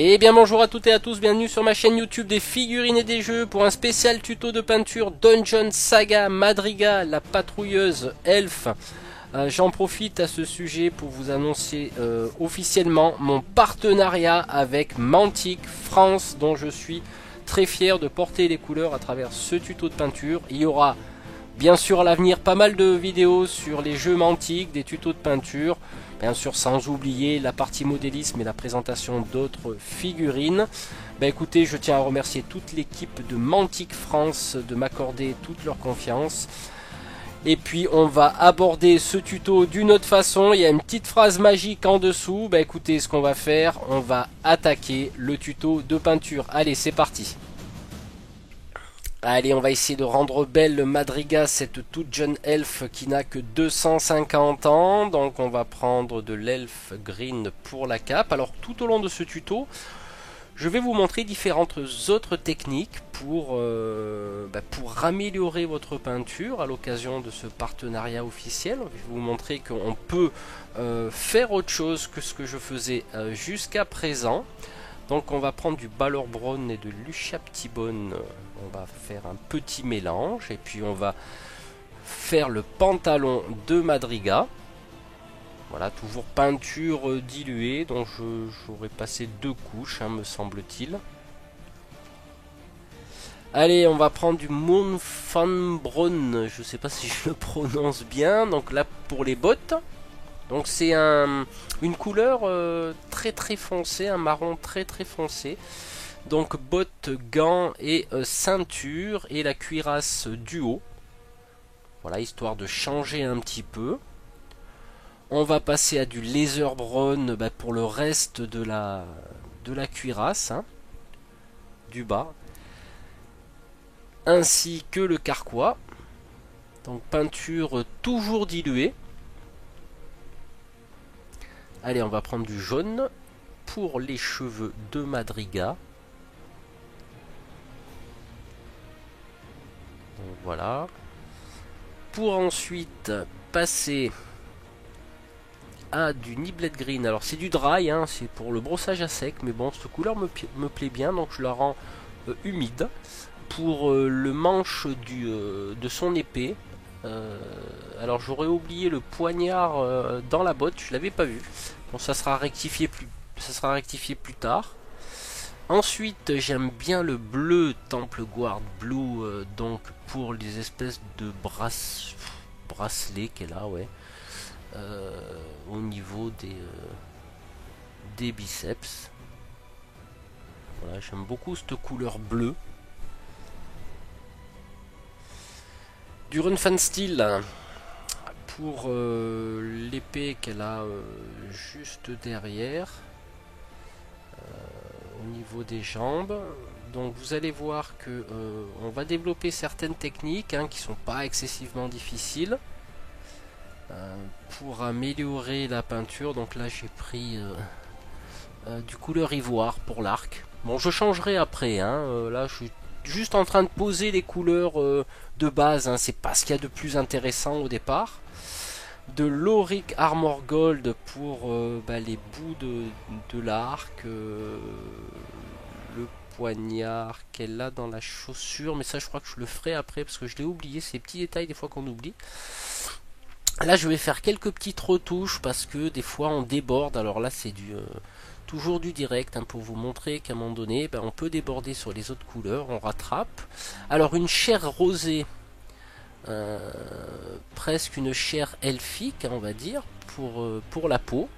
Et bien bonjour à toutes et à tous, bienvenue sur ma chaîne YouTube des figurines et des jeux pour un spécial tuto de peinture Dungeon Saga Madriga, la patrouilleuse elfe. J'en profite à ce sujet pour vous annoncer officiellement mon partenariat avec Mantic France, dont je suis très fier de porter les couleurs à travers ce tuto de peinture. Il y aura bien sûr à l'avenir pas mal de vidéos sur les jeux Mantic, des tutos de peinture, bien sûr sans oublier la partie modélisme et la présentation d'autres figurines. Écoutez, je tiens à remercier toute l'équipe de Mantic France de m'accorder toute leur confiance. Et puis on va aborder ce tuto d'une autre façon. Il y a une petite phrase magique en dessous. Écoutez, ce qu'on va faire, on va attaquer le tuto de peinture. Allez, c'est parti. Allez, on va essayer de rendre belle Madriga, cette toute jeune elfe qui n'a que 250 ans. Donc on va prendre de l'elfe green pour la cape. Alors tout au long de ce tuto, je vais vous montrer différentes autres techniques pour améliorer votre peinture à l'occasion de ce partenariat officiel. Je vais vous montrer qu'on peut faire autre chose que ce que je faisais jusqu'à présent. Donc on va prendre du Balor Brown et de Lucia Ptibone, on va faire un petit mélange et puis on va faire le pantalon de Madriga. Voilà, toujours peinture diluée, donc j'aurais passé 2 couches, me semble-t-il. Allez, on va prendre du Moonfanbron, je ne sais pas si je le prononce bien, donc là pour les bottes. Donc c'est une couleur très très foncée, un marron très très foncé. Donc bottes, gants et ceinture et la cuirasse du haut. Voilà, histoire de changer un petit peu. On va passer à du laser brown pour le reste de la cuirasse, du bas. Ainsi que le carquois. Donc peinture toujours diluée. Allez, on va prendre du jaune pour les cheveux de Madriga. Donc voilà. Pour ensuite passer à du Niblet Green. Alors c'est du dry, c'est pour le brossage à sec, mais bon, cette couleur me plaît bien, donc je la rends humide. Pour le manche de son épée. Alors j'aurais oublié le poignard dans la botte, je l'avais pas vu. Bon, ça sera rectifié plus tard. Ensuite, j'aime bien le bleu Temple Guard Blue, donc pour les espèces de bracelets qu'elle a, ouais, au niveau des biceps. Voilà, j'aime beaucoup cette couleur bleue. Du Runefan Steel pour l'épée qu'elle a juste derrière, au niveau des jambes. Donc vous allez voir que on va développer certaines techniques qui sont pas excessivement difficiles pour améliorer la peinture. Donc là j'ai pris du couleur ivoire pour l'arc. Bon, je changerai après, là je suis juste en train de poser les couleurs de base, c'est pas ce qu'il y a de plus intéressant au départ. De l'Auric Armor Gold pour les bouts de l'arc, le poignard qu'elle a dans la chaussure, mais ça je crois que je le ferai après parce que je l'ai oublié, ces petits détails des fois qu'on oublie. Là je vais faire quelques petites retouches parce que des fois on déborde, alors là c'est toujours du direct pour vous montrer qu'à un moment donné on peut déborder sur les autres couleurs, on rattrape. Alors une chair rosée, presque une chair elfique on va dire pour la peau.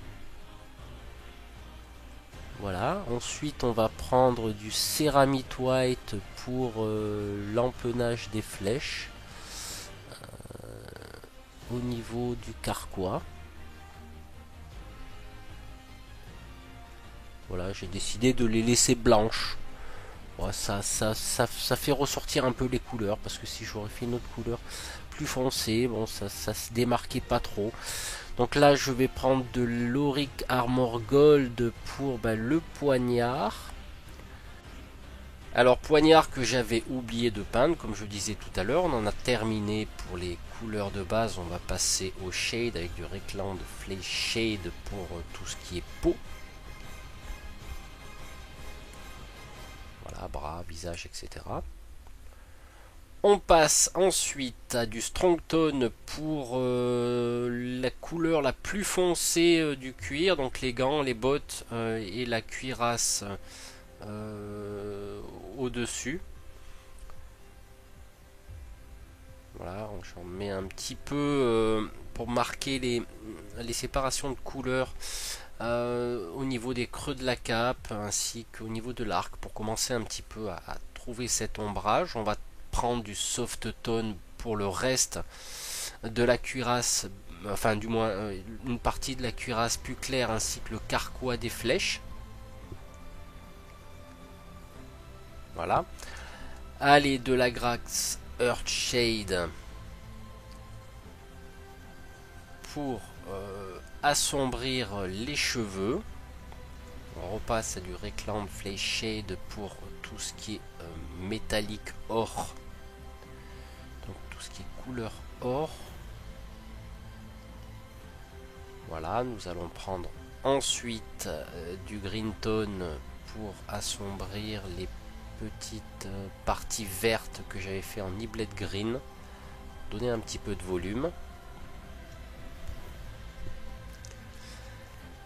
Voilà, ensuite on va prendre du Ceramite White pour l'empennage des flèches au niveau du carquois. Voilà, j'ai décidé de les laisser blanches. Ouais, ça fait ressortir un peu les couleurs, parce que si j'aurais fait une autre couleur plus foncée, bon, ça se démarquait pas trop. Donc là, je vais prendre de l'Auric Armor Gold pour le poignard. Alors, poignard que j'avais oublié de peindre, comme je disais tout à l'heure, on en a terminé pour les couleurs de base. On va passer au shade avec du Recland Flame Shade pour tout ce qui est peau. Voilà, bras, visage, etc. On passe ensuite à du strong tone pour la couleur la plus foncée du cuir, donc les gants, les bottes et la cuirasse au-dessus. Voilà, j'en mets un petit peu pour marquer les séparations de couleurs au niveau des creux de la cape ainsi qu'au niveau de l'arc pour commencer un petit peu à trouver cet ombrage. On va prendre du soft tone pour le reste de la cuirasse, enfin du moins une partie de la cuirasse plus claire ainsi que le carquois des flèches. Voilà. Allez, de la Grax Earthshade pour assombrir les cheveux. On repasse à du Reclam Flame Shade pour tout ce qui est métallique or. Donc tout ce qui est couleur or. Voilà, nous allons prendre ensuite du green tone pour assombrir les petites parties vertes que j'avais fait en niblet green. Donner un petit peu de volume.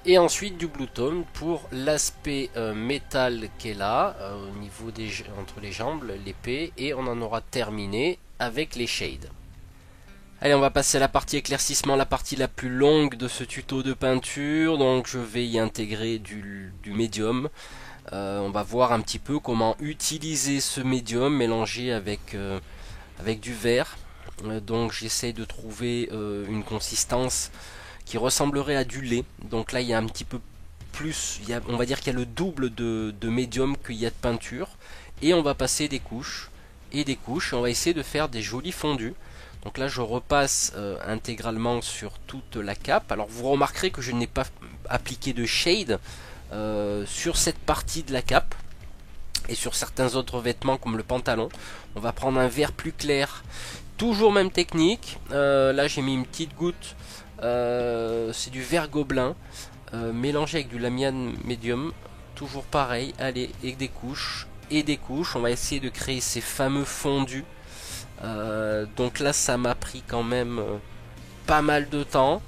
Et ensuite du blue tone pour l'aspect métal qui est là, au niveau entre les jambes, l'épée, et on en aura terminé avec les shades. Allez, on va passer à la partie éclaircissement, la partie la plus longue de ce tuto de peinture. Donc je vais y intégrer du médium. On va voir un petit peu comment utiliser ce médium mélangé avec du vert. Donc j'essaie de trouver une consistance qui ressemblerait à du lait. Donc là il y a un petit peu plus, on va dire qu'il y a le double de médium qu'il y a de peinture. Et on va passer des couches et des couches. Et on va essayer de faire des jolis fondus. Donc là je repasse intégralement sur toute la cape. Alors vous remarquerez que je n'ai pas appliqué de shade sur cette partie de la cape. Et sur certains autres vêtements comme le pantalon. On va prendre un vert plus clair. Toujours même technique. Là j'ai mis une petite goutte. C'est du vert gobelin mélangé avec du lamiane médium, toujours pareil. Allez, et des couches et des couches. On va essayer de créer ces fameux fondus. Donc là ça m'a pris quand même pas mal de temps.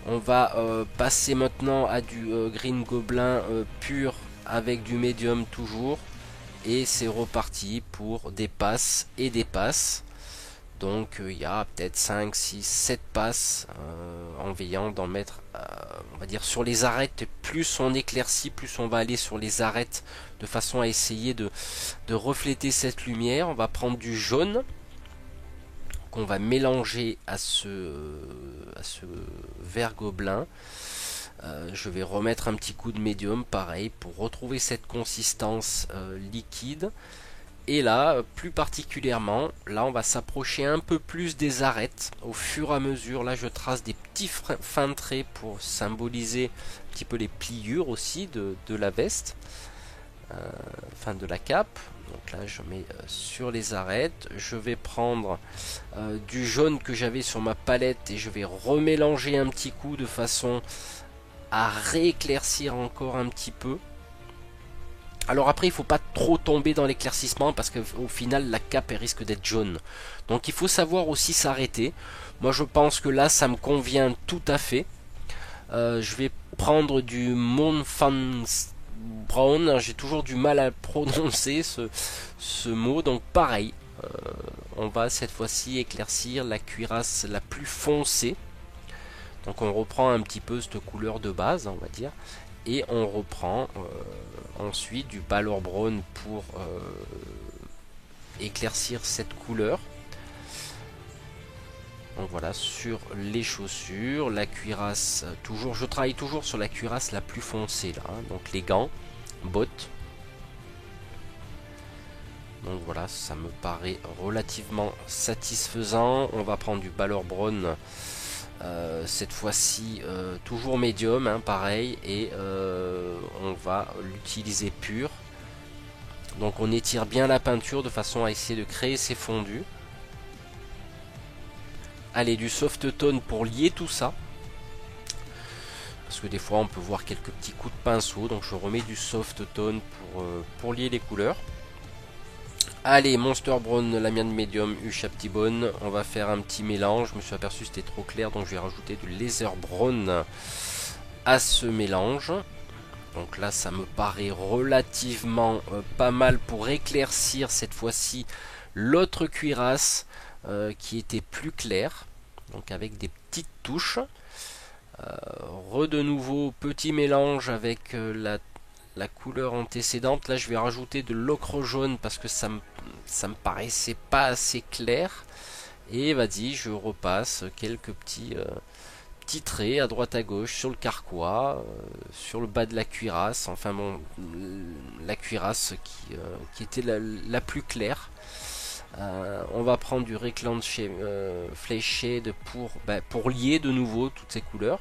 On va passer maintenant à du green gobelin pur avec du médium toujours, et c'est reparti pour des passes et des passes. Donc il y a peut-être 5, 6, 7 passes en veillant d'en mettre, on va dire, sur les arêtes. Plus on éclaircit, plus on va aller sur les arêtes de façon à essayer de refléter cette lumière. On va prendre du jaune qu'on va mélanger à ce vert gobelin. Je vais remettre un petit coup de médium, pareil, pour retrouver cette consistance liquide. Et là, plus particulièrement, là on va s'approcher un peu plus des arêtes au fur et à mesure. Là je trace des petits fins traits pour symboliser un petit peu les pliures aussi de la veste, enfin de la cape. Donc là je mets sur les arêtes. Je vais prendre du jaune que j'avais sur ma palette et je vais remélanger un petit coup de façon à rééclaircir encore un petit peu. Alors après il faut pas trop tomber dans l'éclaircissement parce qu'au final la cape elle risque d'être jaune. Donc il faut savoir aussi s'arrêter. Moi je pense que là ça me convient tout à fait. Je vais prendre du Moonfans Brown. J'ai toujours du mal à prononcer ce mot. Donc pareil, on va cette fois-ci éclaircir la cuirasse la plus foncée. Donc on reprend un petit peu cette couleur de base, on va dire. Et on reprend ensuite du Balor Brown pour éclaircir cette couleur. Donc voilà, sur les chaussures, la cuirasse, toujours, je travaille toujours sur la cuirasse la plus foncée là, hein, donc les gants, bottes. Donc voilà, ça me paraît relativement satisfaisant. On va prendre du Balor Brown. Cette fois-ci toujours médium, hein, pareil, et on va l'utiliser pur. Donc on étire bien la peinture de façon à essayer de créer ces fondus. Allez, du soft tone pour lier tout ça. parce que des fois on peut voir quelques petits coups de pinceau, donc je remets du soft tone pour lier les couleurs. Allez, Monster Brown, l'amiante médium, Ushabti-Bone, on va faire un petit mélange. Je me suis aperçu que c'était trop clair, donc je vais rajouter du Laser Brown à ce mélange. Donc là, ça me paraît relativement pas mal pour éclaircir cette fois-ci l'autre cuirasse qui était plus claire, donc avec des petites touches. De nouveau, petit mélange avec la couleur antécédente. Là je vais rajouter de l'ocre jaune parce que ça me paraissait pas assez clair, et vas-y, je repasse quelques petits traits à droite à gauche sur le carquois, sur le bas de la cuirasse, enfin bon, la cuirasse qui était la plus claire. On va prendre du Recland Flake Shade pour lier de nouveau toutes ces couleurs.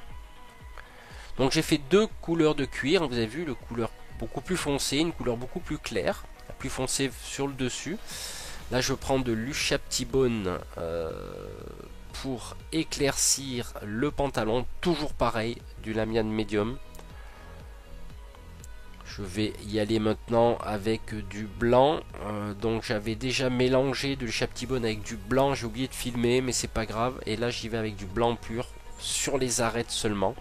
Donc j'ai fait deux couleurs de cuir, vous avez vu, le couleur beaucoup plus foncée, une couleur beaucoup plus claire, la plus foncée sur le dessus. Là je prends de l'Ushabti-Bone pour éclaircir le pantalon, toujours pareil, du lamian médium. Je vais y aller maintenant avec du blanc, donc j'avais déjà mélangé de l'Ushabti-Bone avec du blanc, j'ai oublié de filmer mais c'est pas grave, et là j'y vais avec du blanc pur sur les arêtes seulement.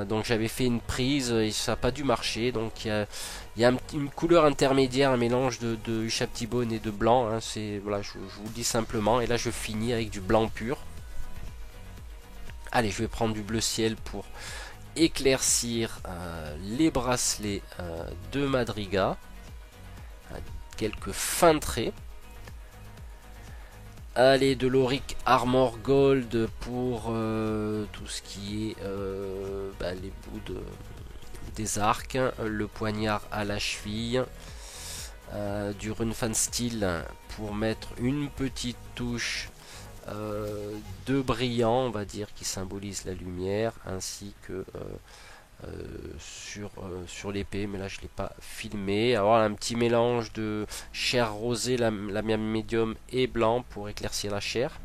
Donc j'avais fait une prise et ça n'a pas dû marcher, donc il y a une couleur intermédiaire, un mélange de Ushabti-Bone et de blanc, hein, voilà, je vous le dis simplement, et là je finis avec du blanc pur. Allez, je vais prendre du bleu ciel pour éclaircir les bracelets de Madriga, quelques fins traits. Allez, de l'Auric Armor Gold pour tout ce qui est les bouts des arcs, le poignard à la cheville, du Runefan Steel pour mettre une petite touche de brillant, on va dire, qui symbolise la lumière, ainsi que sur l'épée, mais là je ne l'ai pas filmé. Alors un petit mélange de chair rosée, la médium et blanc pour éclaircir la chair.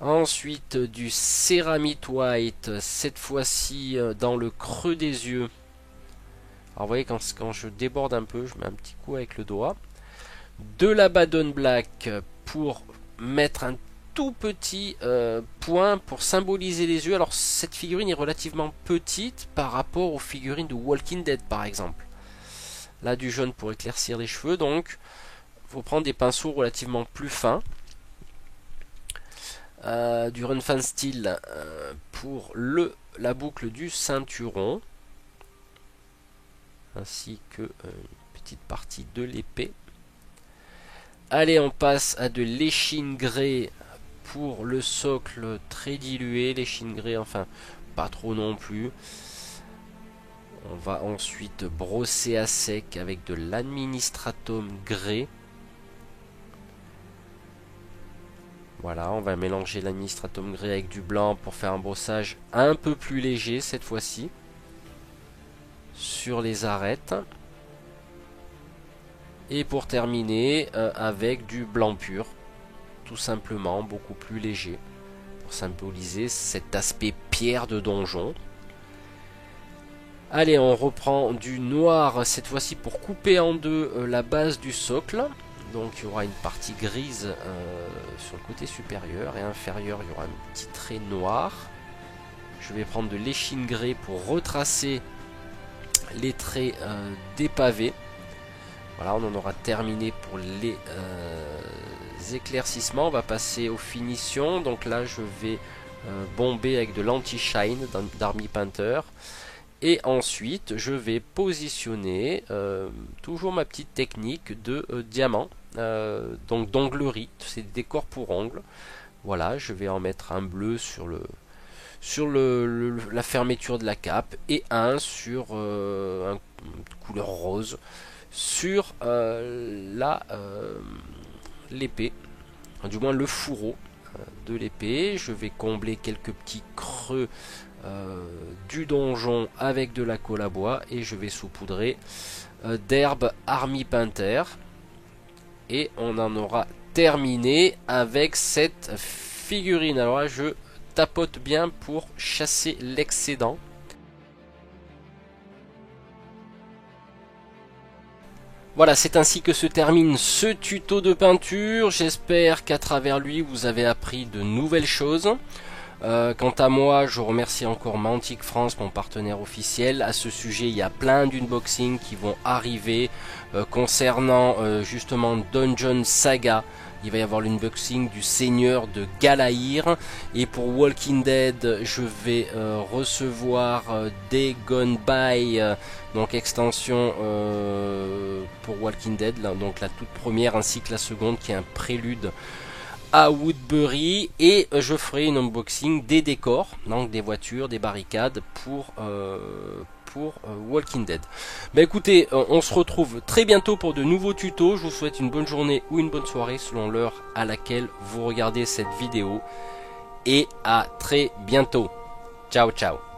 Ensuite du Ceramite White, cette fois-ci dans le creux des yeux. Alors vous voyez, quand je déborde un peu, je mets un petit coup avec le doigt. De l'Abaddon Black pour mettre un tout petit point pour symboliser les yeux. Alors cette figurine est relativement petite par rapport aux figurines de Walking Dead par exemple. Là du jaune pour éclaircir les cheveux, donc il faut prendre des pinceaux relativement plus fins. Du Runefan Steel pour la boucle du ceinturon, ainsi que une petite partie de l'épée. Allez, on passe à de l'échine grey pour le socle très dilué, l'échine grey, enfin pas trop non plus. On va ensuite brosser à sec avec de l'administratum grey. Voilà, on va mélanger l'administratum grey avec du blanc pour faire un brossage un peu plus léger cette fois-ci sur les arêtes. Et pour terminer avec du blanc pur, tout simplement, beaucoup plus léger, pour symboliser cet aspect pierre de donjon. Allez, on reprend du noir cette fois-ci pour couper en deux la base du socle. Donc il y aura une partie grise sur le côté supérieur, et inférieur il y aura un petit trait noir. Je vais prendre de l'échine grey pour retracer les traits des pavés. Voilà, on en aura terminé pour les éclaircissements. On va passer aux finitions. Donc là, je vais bomber avec de l'anti-shine d'Army Painter. Et ensuite, je vais positionner toujours ma petite technique de diamant. Donc d'onglerie, c'est des décors pour ongles. Voilà, je vais en mettre un bleu sur la fermeture de la cape, et un sur une couleur rose sur l'épée, du moins le fourreau de l'épée. Je vais combler quelques petits creux du donjon avec de la colle à bois, et je vais saupoudrer d'herbe Army Painter, et on en aura terminé avec cette figurine. Alors là, je tapote bien pour chasser l'excédent. Voilà, c'est ainsi que se termine ce tuto de peinture. J'espère qu'à travers lui, vous avez appris de nouvelles choses. Quant à moi, je remercie encore Mantic France, mon partenaire officiel. À ce sujet, il y a plein d'unboxings qui vont arriver concernant justement Dungeon Saga. Il va y avoir l'unboxing du Seigneur de Galaïr. Et pour Walking Dead, je vais recevoir des Gone By, donc extension pour Walking Dead, là, donc la toute première ainsi que la seconde qui est un prélude à Woodbury, et je ferai une unboxing des décors, donc des voitures, des barricades pour Walking Dead. Bah écoutez, on se retrouve très bientôt pour de nouveaux tutos. Je vous souhaite une bonne journée ou une bonne soirée selon l'heure à laquelle vous regardez cette vidéo, et à très bientôt. Ciao ciao.